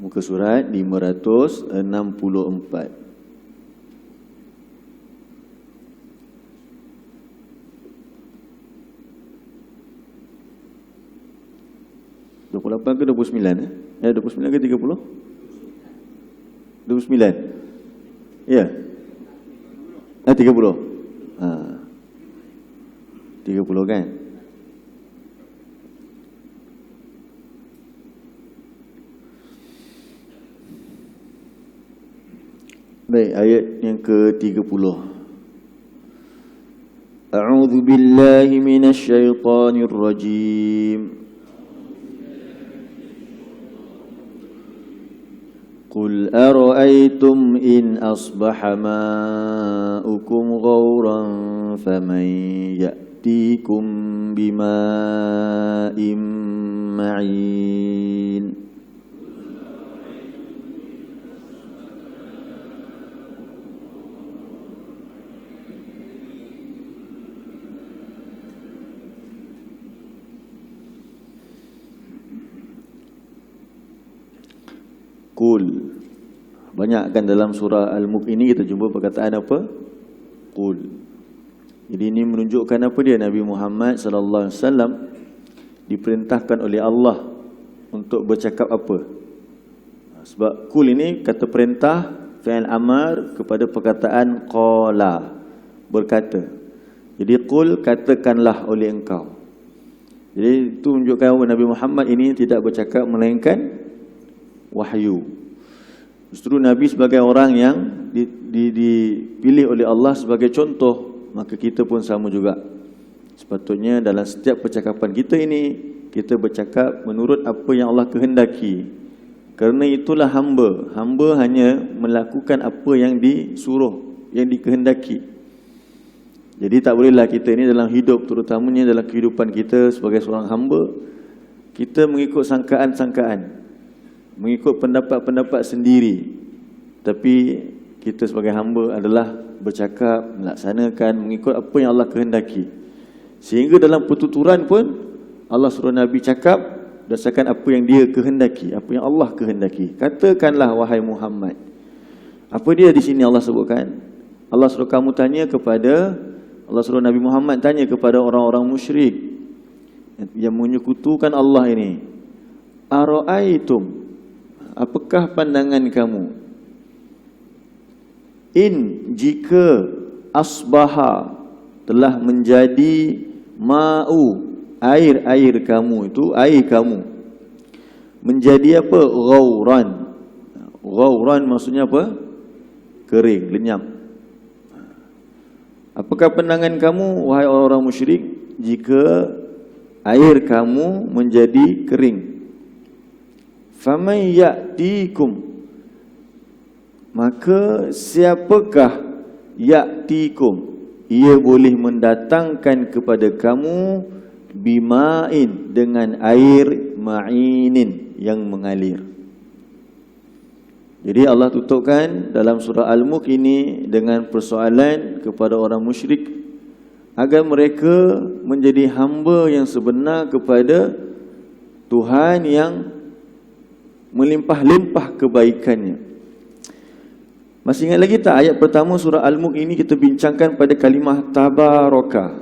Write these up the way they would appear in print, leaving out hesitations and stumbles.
Muka surat 564. ke 29 29 ke 30? 29. Ya. 30. 30 kan? Baik, ayat yang ke-30. A'udzu billahi minasy syaithanir rajim. Qul ara'aytum in asbaha ma'ukum ghauran faman ya'tikum bima'in ma'in. Qul. Banyak kan dalam surah Al-Mulk ini kita jumpa perkataan apa? Qul. Jadi ini menunjukkan apa dia? Nabi Muhammad sallallahu alaihi wasallam diperintahkan oleh Allah untuk bercakap apa? Sebab qul ini kata perintah, fi'il amar kepada perkataan qala, berkata. Jadi qul, katakanlah oleh engkau. Jadi itu menunjukkan bahawa Nabi Muhammad ini tidak bercakap melainkan wahyu. Justru Nabi sebagai orang yang dipilih oleh Allah sebagai contoh, maka kita pun sama juga. Sepatutnya dalam setiap percakapan kita ini, kita bercakap menurut apa yang Allah kehendaki. Kerana itulah hamba. Hamba hanya melakukan apa yang disuruh, yang dikehendaki. Jadi tak bolehlah kita ini dalam hidup, terutamanya dalam kehidupan kita sebagai seorang hamba, kita mengikut sangkaan-sangkaan, mengikut pendapat-pendapat sendiri. Tapi kita sebagai hamba adalah bercakap, melaksanakan, mengikut apa yang Allah kehendaki. Sehingga dalam pertuturan pun Allah suruh Nabi cakap berdasarkan apa yang dia kehendaki, apa yang Allah kehendaki. Katakanlah wahai Muhammad. Apa dia di sini Allah sebutkan? Allah suruh kamu tanya kepada, Allah suruh Nabi Muhammad tanya kepada orang-orang musyrik yang menyekutukan Allah ini. Ara'aitum, apakah pandangan kamu? In, jika asbaha, telah menjadi ma'u, air kamu itu, air kamu menjadi apa? Ghauran. Ghauran maksudnya apa? Kering, lenyap. Apakah pandangan kamu wahai orang-orang musyrik jika air kamu menjadi kering? Faman ya'tikum, maka siapakah ya'tikum, ia boleh mendatangkan kepada kamu bima'in, dengan air ma'inin, yang mengalir. Jadi Allah tutupkan dalam surah Al-Mulk ini dengan persoalan kepada orang musyrik agar mereka menjadi hamba yang sebenar kepada Tuhan yang melimpah-limpah kebaikannya. Masih ingat lagi tak ayat pertama surah Al-Mulk ini kita bincangkan pada kalimah tabaraka.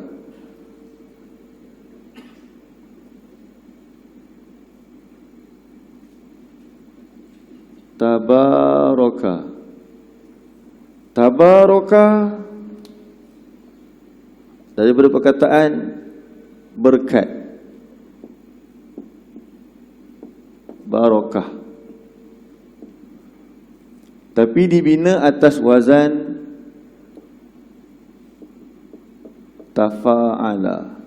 Tabaraka. Tabaraka daripada perkataan berkat. Barakah. Tapi dibina atas wazan tafa'ala.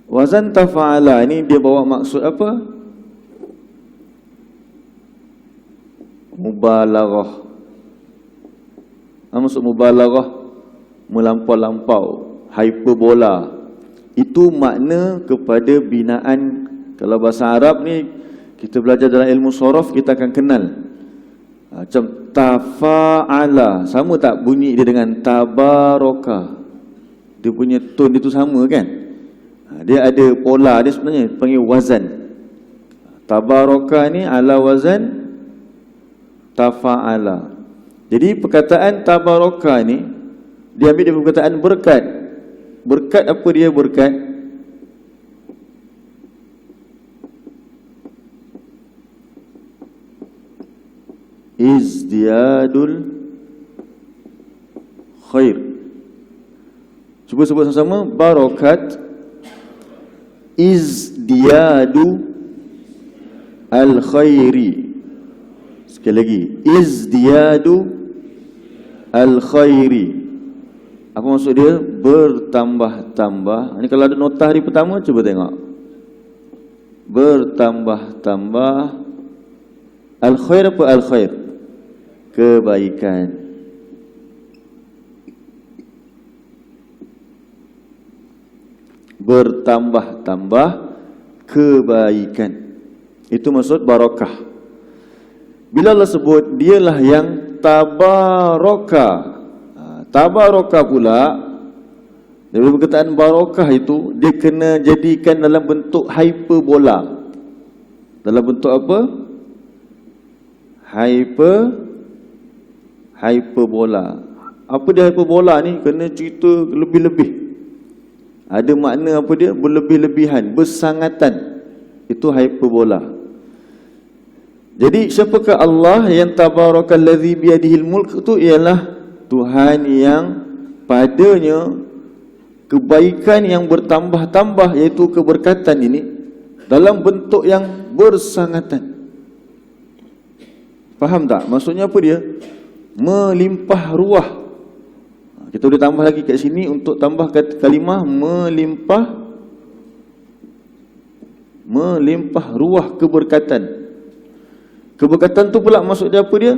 Wazan tafa'ala ini dia bawa maksud apa? Mubalaghah. Maksud mubalaghah, melampau-lampau, hyperbola. Itu makna kepada binaan. Kalau bahasa Arab ni kita belajar dalam ilmu sorof, kita akan kenal. Macam tafa'ala, sama tak bunyi dia dengan tabaraka? Dia punya tone dia tu sama kan? Dia ada pola dia sebenarnya, panggil wazan. Tabaraka ni ala wazan tafa'ala. Jadi perkataan tabaraka ni dia ambil dari perkataan berkat. Berkat apa dia berkat? Izdiyadul khair. Cuba sebut sama-sama. Barakat izdiyadu al khairi. Sekali lagi, izdiyadu al khairi. Apa maksud dia? Bertambah-tambah. Ini kalau ada nota hari pertama, cuba tengok. Bertambah-tambah. Al khair apa al khair? Kebaikan. Bertambah-tambah kebaikan. Itu maksud barakah. Bila Allah sebut dialah yang tabaraka. Tabaraka pula, dari perkataan barakah itu dia kena jadikan dalam bentuk hyperbola. Dalam bentuk apa? Hyperbola. Apa dia hyperbola ni? Kena cerita lebih-lebih. Ada makna apa dia? Berlebih-lebihan, bersangatan. Itu hyperbola. Jadi siapakah Allah yang tabarakallazi biyadihil mulk? Itu ialah Tuhan yang padanya kebaikan yang bertambah-tambah, iaitu keberkatan ini dalam bentuk yang bersangatan. Faham tak? Maksudnya apa dia? Melimpah ruah. Kita boleh tambah lagi kat sini untuk tambah kalimah melimpah ruah keberkatan. Keberkatan tu pula maksud dia apa dia?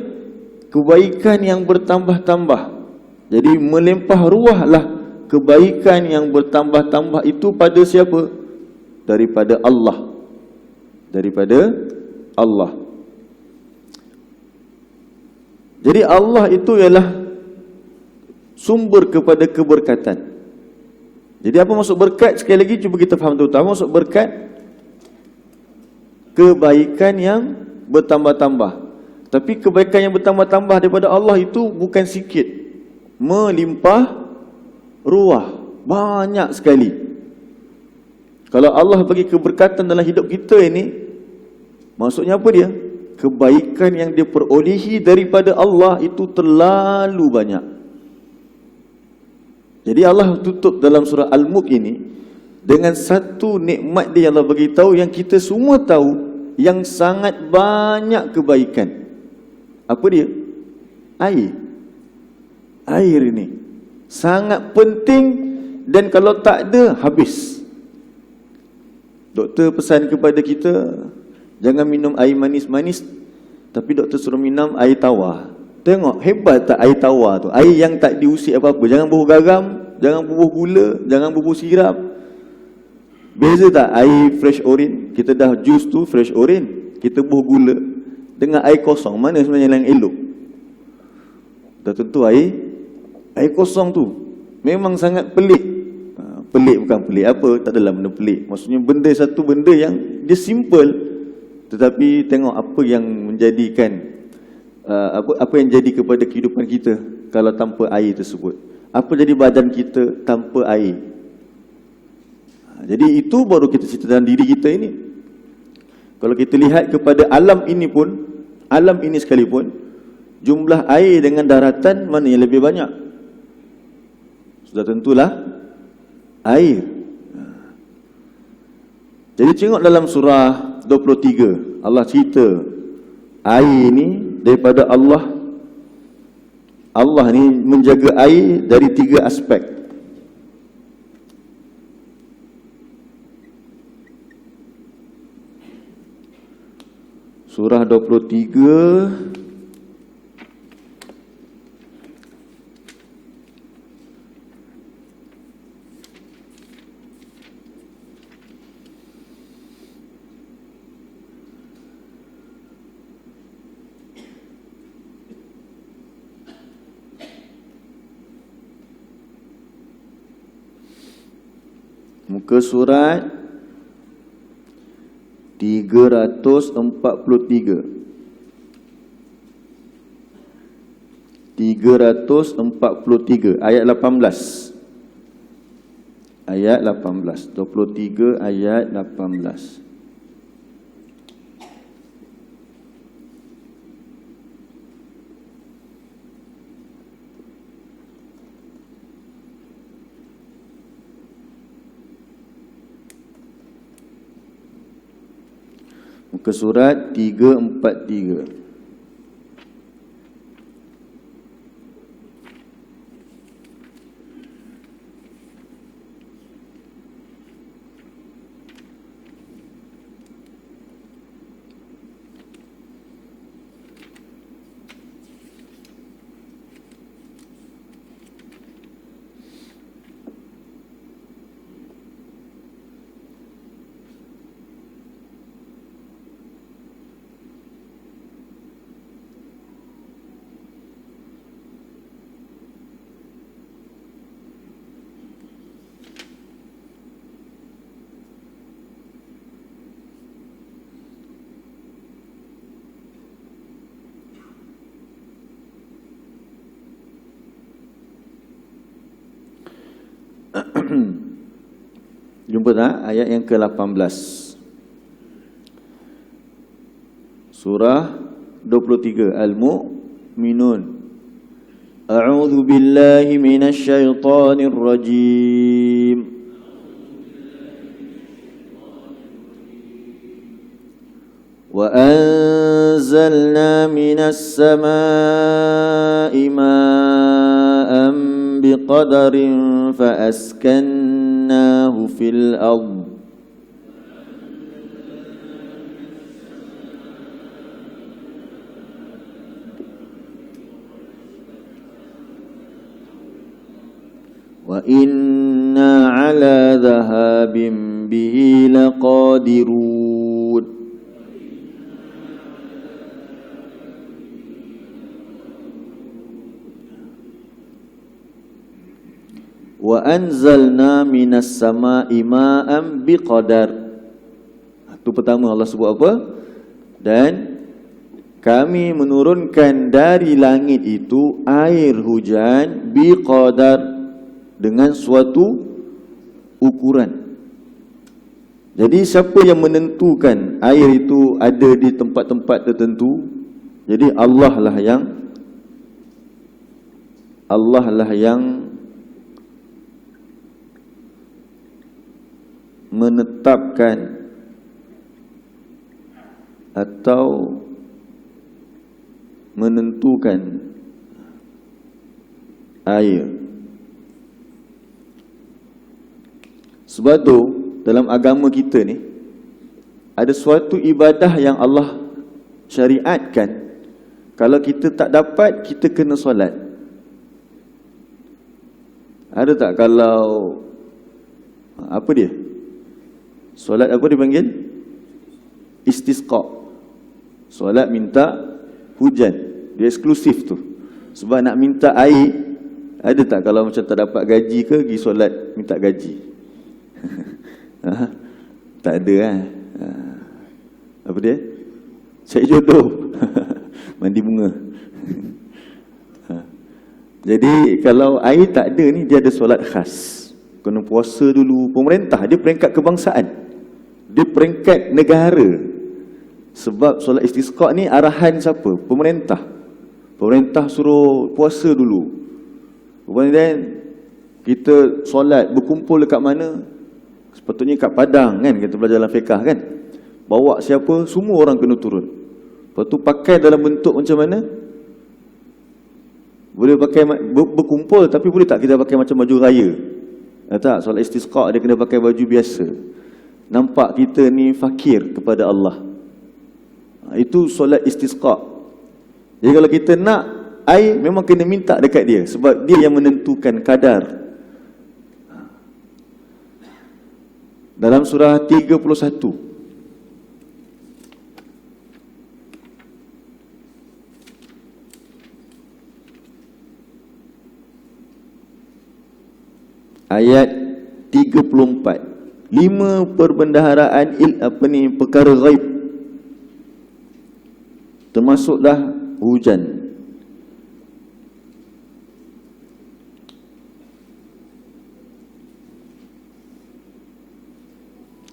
Kebaikan yang bertambah-tambah. Jadi melimpah ruahlah kebaikan yang bertambah-tambah itu pada siapa? Daripada Allah. Daripada Allah. Jadi Allah itu ialah sumber kepada keberkatan. Jadi apa maksud berkat? Sekali lagi cuba kita faham dulu. Apa maksud berkat? Kebaikan yang bertambah-tambah. Tapi kebaikan yang bertambah-tambah daripada Allah itu bukan sikit. Melimpah ruah. Banyak sekali. Kalau Allah bagi keberkatan dalam hidup kita ini, maksudnya apa dia? Kebaikan yang dia perolehi daripada Allah itu terlalu banyak. Jadi Allah tutup dalam surah Al-Mulk ini dengan satu nikmat dia yang Allah bagi tahu, yang kita semua tahu, yang sangat banyak kebaikan. Apa dia? Air. Air ini sangat penting, dan kalau tak ada, habis. Doktor pesan kepada kita, jangan minum air manis-manis, tapi doktor suruh minum air tawar. Tengok, hebat tak air tawar tu? Air yang tak diusik apa-apa. Jangan bubuh garam, jangan bubuh gula, jangan bubuh sirap. Beza tak air fresh orange? Kita dah jus tu fresh orange, kita bubuh gula. Dengan air kosong, mana sebenarnya yang elok? Dah tentu air kosong tu memang sangat pelik. Pelik bukan pelik apa, tak adalah benda pelik. Maksudnya benda, satu benda yang dia simple, tetapi tengok apa yang menjadikan apa yang jadi kepada kehidupan kita kalau tanpa air tersebut. Apa jadi badan kita tanpa air? Jadi itu baru kita cerita dalam diri kita ini. Kalau kita lihat kepada alam ini pun, alam ini sekalipun, jumlah air dengan daratan mana yang lebih banyak? Sudah tentulah air. Jadi tengok dalam surah 23, Allah cerita air ini daripada Allah. Allah ni menjaga air dari 3 aspek. Surah 23 muka Muka surat 343. 343 ayat 18. Ayat 18. 23 ayat 18. Muka surat 343. Jumpa tak ayat yang ke-18. Surah 23 Al-Mu'minun. A'udzu billahi minasy syaithanir rajim. Wa anzalna minas samaa'i ma'an biqadarin fa askannahu fil ardh. Wa inna ala dhahabin bihi laqadirun. Wa anzalna minas sama'i ma'an biqadar. Itu pertama Allah sebut apa? Dan kami menurunkan dari langit itu air hujan biqadar, dengan suatu ukuran. Jadi siapa yang menentukan air itu ada di tempat-tempat tertentu? Jadi Allah lah yang menetapkan atau menentukan air. Sebab tu dalam agama kita ni ada suatu ibadah yang Allah syariatkan. Kalau kita tak dapat, kita kena solat. Ada tak kalau apa dia? Solat apa dipanggil? Istisqa. Solat minta hujan. Dia eksklusif tu. Sebab nak minta air, ada tak kalau macam tak dapat gaji ke, pergi solat minta gaji? Tak ada kan? Apa dia? Cari jodoh. Mandi bunga. Jadi kalau air tak ada ni, dia ada solat khas. Kena puasa dulu. Pemerintah, dia peringkat kebangsaan, dia peringkat negara. Sebab solat istisqa ni arahan siapa? Pemerintah. Pemerintah suruh puasa dulu. Kemudian kita solat, berkumpul dekat mana? Sepatutnya kat Padang kan, kita belajar dalam fiqah kan. Bawa siapa, semua orang kena turun. Lepas tu pakai dalam bentuk macam mana? Boleh pakai berkumpul, tapi boleh tak kita pakai macam baju raya? Tak, solat istisqa dia kena pakai baju biasa. Nampak kita ni fakir kepada Allah. Itu solat istisqa. Jadi kalau kita nak air, memang kena minta dekat dia, sebab dia yang menentukan kadar. Dalam surah 31 ayat 34. 5 perbendaharaan perkara ghaib, termasuklah hujan.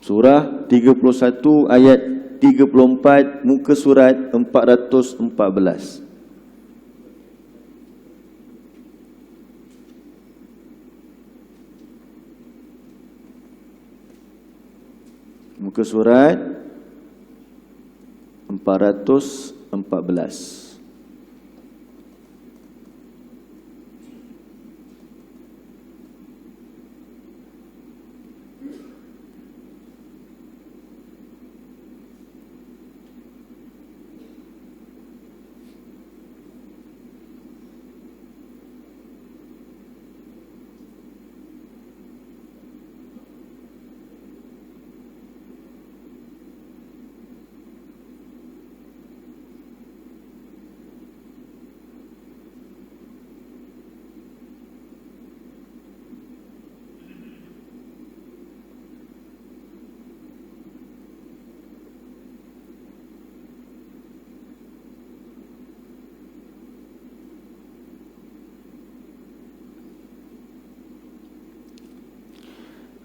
Surah 31 ayat 34, muka surat 414. Muka surat 414.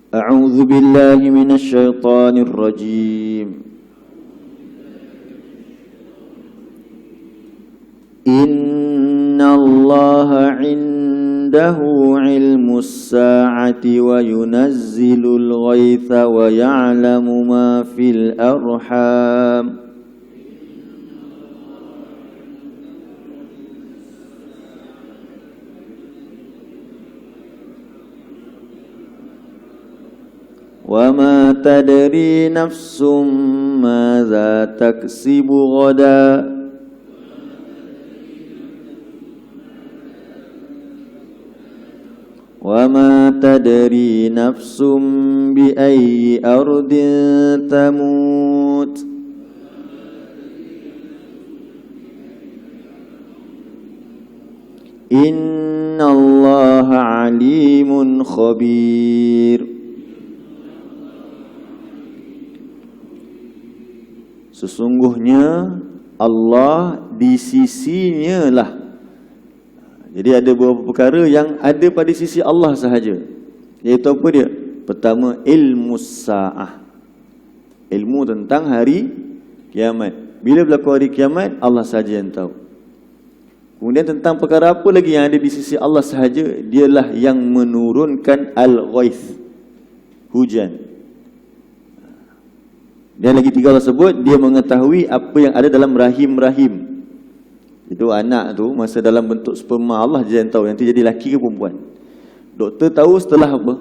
أعوذ بالله من الشيطان الرجيم. إن الله عنده علم الساعة وينزل الغيث ويعلم ما في الأرحام وما تدري نفس ماذا تكسب غدا وما تدري نفس بأي أرض تموت إن الله عليم خبير. Sesungguhnya Allah di sisinya lah. Jadi ada beberapa perkara yang ada pada sisi Allah sahaja. Iaitu apa dia? Pertama, ilmu sa'ah, ilmu tentang hari kiamat. Bila berlaku hari kiamat, Allah sahaja yang tahu. Kemudian tentang perkara apa lagi yang ada di sisi Allah sahaja, dialah yang menurunkan al-ghaith, hujan. Dan lagi tiga Allah sebut, dia mengetahui apa yang ada dalam rahim-rahim. Itu anak tu masa dalam bentuk sperma, Allah je yang tahu nanti jadi laki ke perempuan. Doktor tahu setelah apa?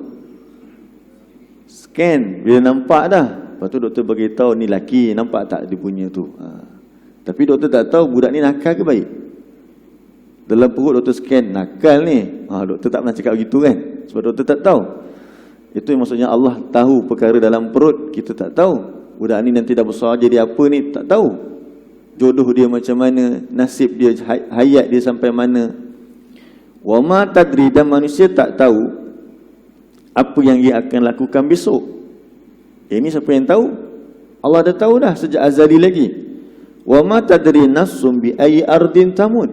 Scan, bila nampak dah. Lepas tu doktor bagi tahu ni laki, nampak tak dia punya tu. Tapi doktor tak tahu budak ni nakal ke baik. Dalam perut doktor scan, nakal ni. Doktor tak pernah cakap begitu kan? Sebab doktor tak tahu. Itu yang maksudnya Allah tahu perkara dalam perut, kita tak tahu. Budak ni nanti dah besar jadi apa ni, tak tahu. Jodoh dia macam mana, nasib dia, hayat dia sampai mana. Wa ma tadri, dan manusia tak tahu apa yang dia akan lakukan besok. Ini siapa yang tahu? Allah dah tahu dah sejak azali lagi. Wa ma tadri nafsum bi ayyi ardin tamut.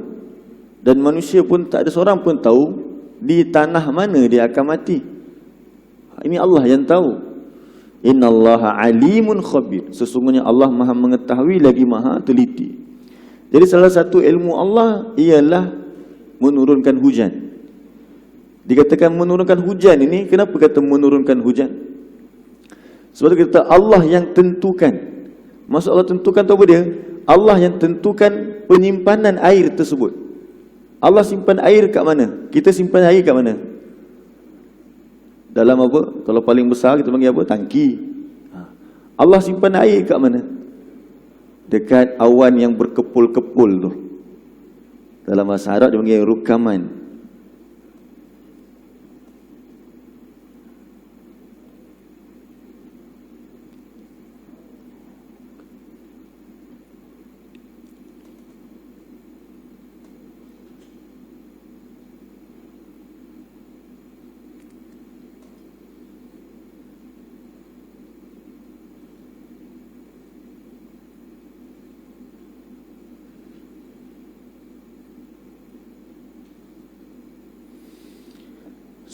Dan manusia pun tak ada seorang pun tahu di tanah mana dia akan mati. Ini Allah yang tahu. Innallaha alimun khabir. Sesungguhnya Allah Maha mengetahui lagi Maha teliti. Jadi salah satu ilmu Allah ialah menurunkan hujan. Dikatakan menurunkan hujan ini, kenapa kata menurunkan hujan? Sebab itu kita Allah yang tentukan. Maksud Allah tentukan tahu apa dia? Allah yang tentukan penyimpanan air tersebut. Allah simpan air kat mana? Kita simpan air kat mana? Dalam apa? Kalau paling besar kita panggil apa? Tangki. Allah simpan air kat mana? Dekat awan yang berkepul-kepul tu. Dalam bahasa Arab dia panggil rukaman.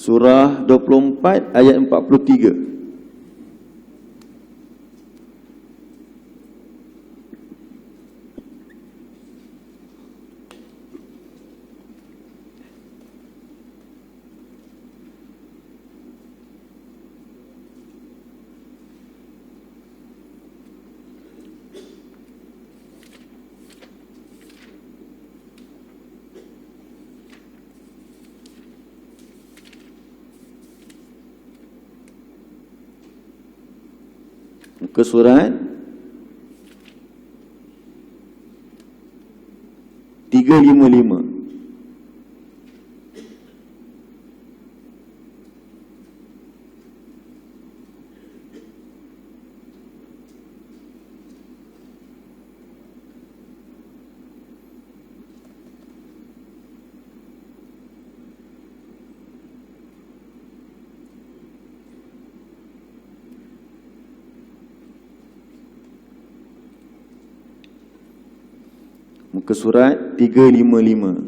Surah 24 ayat 43. Muka surat 355. Muka surat 355.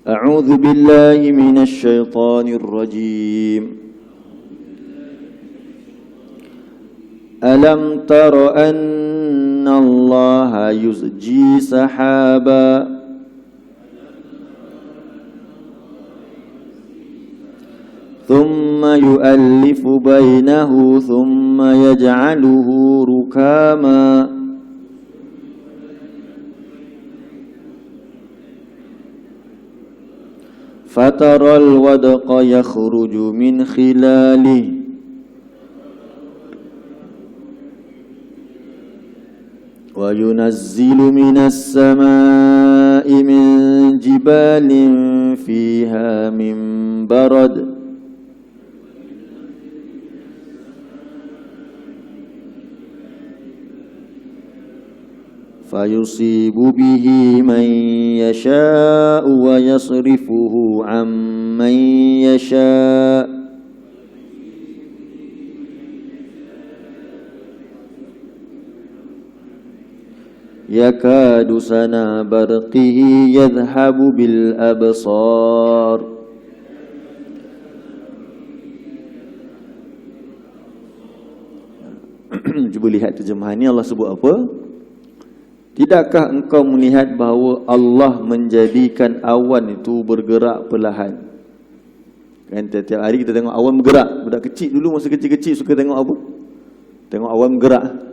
A'udzu billahi minasy syaithanir rajim. Alam tara anna Allah yuzji sahaba thumma yu'allifu bainahu thumma yaj'aluhu rukama fataral wadqa yakhruju min khilalihi wa yunazzilu minas samaa'i min jibalin fiha min barad fayusibu bihi man yasha'u wa yasrifuhu amman yasha'u yakadu sana barqihi yadhhabu bil absar. Cuba lihat terjemahan ni, Allah sebut apa? Tidakkah engkau melihat bahawa Allah menjadikan awan itu bergerak perlahan? Kan tiap hari kita tengok awan bergerak. Budak kecil dulu masa kecil-kecil suka tengok apa? Tengok awan bergerak.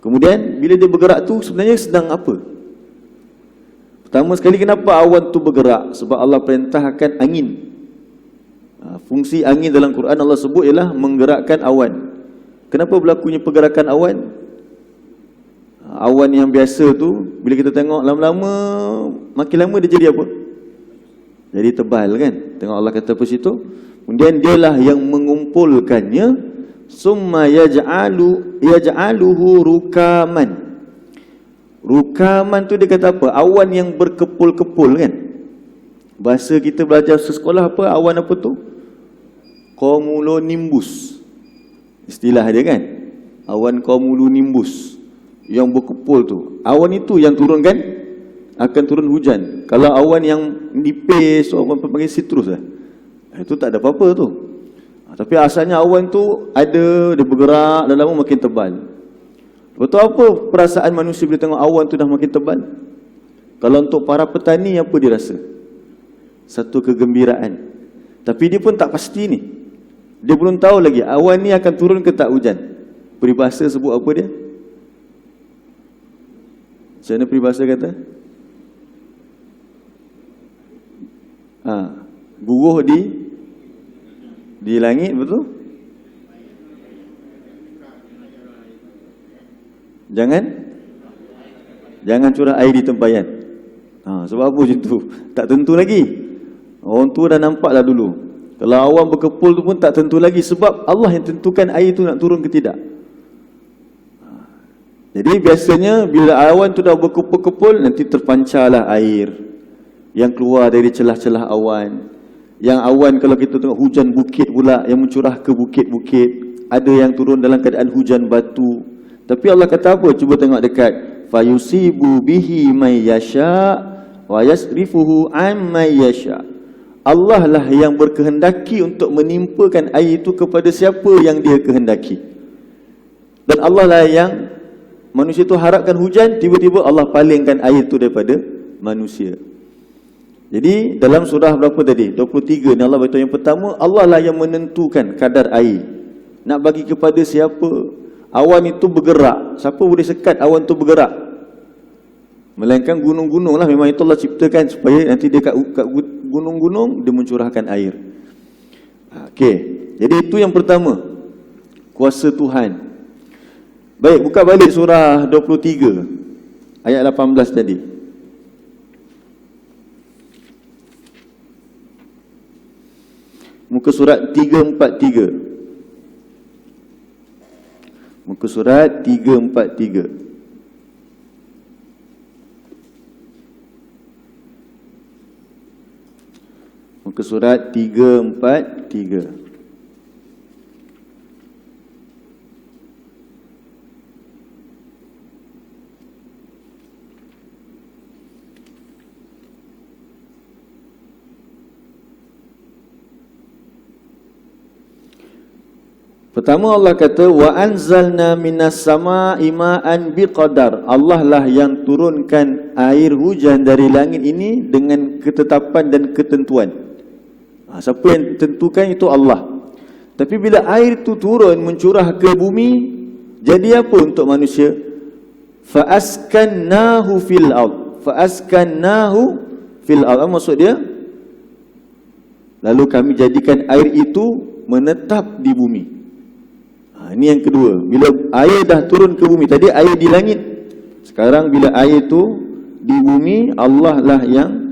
Kemudian bila dia bergerak tu sebenarnya sedang apa? Pertama sekali, kenapa awan tu bergerak? Sebab Allah perintahkan angin. Fungsi angin dalam Quran Allah sebut ialah menggerakkan awan. Kenapa berlakunya pergerakan awan? Awan yang biasa tu bila kita tengok lama-lama, makin lama dia jadi apa? Jadi tebal kan? Tengok Allah kata apa situ? Kemudian dialah yang mengumpulkannya, summa yaj'aluhu rukaman. Rukaman tu dia kata apa? Awan yang berkepul-kepul kan? Bahasa kita belajar sekolah apa? Awan apa tu? Cumulonimbus. Istilah dia kan? Awan cumulonimbus yang berkepul tu. Awan itu yang turunkan akan turun hujan. Kalau awan yang nipis, awan panggil citrus lah, itu tak ada apa-apa tu. Tapi asalnya awan tu ada, dia bergerak dan lama makin tebal. Betul apa perasaan manusia bila tengok awan tu dah makin tebal? Kalau untuk para petani, apa dia rasa? Satu kegembiraan. Tapi dia pun tak pasti ni. Dia belum tahu lagi awan ni akan turun ke tak hujan. Peribahasa sebut apa dia? Macam mana peribahasa kata? Buruh di langit, betul? Jangan curah air di tempayan. Sebab apa macam tu? Tak tentu lagi. Orang tu dah nampak dah dulu. Kalau awan berkepul tu pun tak tentu lagi, sebab Allah yang tentukan air tu nak turun ke tidak. Jadi biasanya bila awan tu dah berkumpul-kumpul, nanti terpancarlah air yang keluar dari celah-celah awan. Yang awan kalau kita tengok hujan bukit pula yang mencurah ke bukit-bukit. Ada yang turun dalam keadaan hujan batu. Tapi Allah kata apa? Cuba tengok dekat. Fayusibu bihi may yasha wa yasrifuhu an may yasha. Allah lah yang berkehendaki untuk menimpakan air itu kepada siapa yang dia kehendaki. Dan Allah lah yang manusia itu harapkan hujan, tiba-tiba Allah palingkan air itu daripada manusia. Jadi dalam surah berapa tadi? 23 ni Allah beritahu yang pertama, Allah lah yang menentukan kadar air. Nak bagi kepada siapa? Awan itu bergerak. Siapa boleh sekat awan itu bergerak? Melainkan gunung-gunung lah. Memang itu Allah ciptakan supaya nanti dia kat gunung-gunung dia mencurahkan air. Okey. Jadi itu yang pertama. Kuasa Tuhan. Baik, buka balik surah 23 ayat 18 tadi. Muka surat 343. Muka surat 343. Muka surat 343. Pertama Allah kata wa anzalna minas samaa'i ma'an biqadar. Allah lah yang turunkan air hujan dari langit ini dengan ketetapan dan ketentuan. Siapa yang tentukan itu Allah. Tapi bila air itu turun mencurah ke bumi, jadi apa untuk manusia? Fa askannahu fil ard. Fa askannahu fil ard. Apa maksud dia? Lalu kami jadikan air itu menetap di bumi. Ini yang kedua. Bila air dah turun ke bumi, tadi air di langit, sekarang bila air itu di bumi, Allah lah yang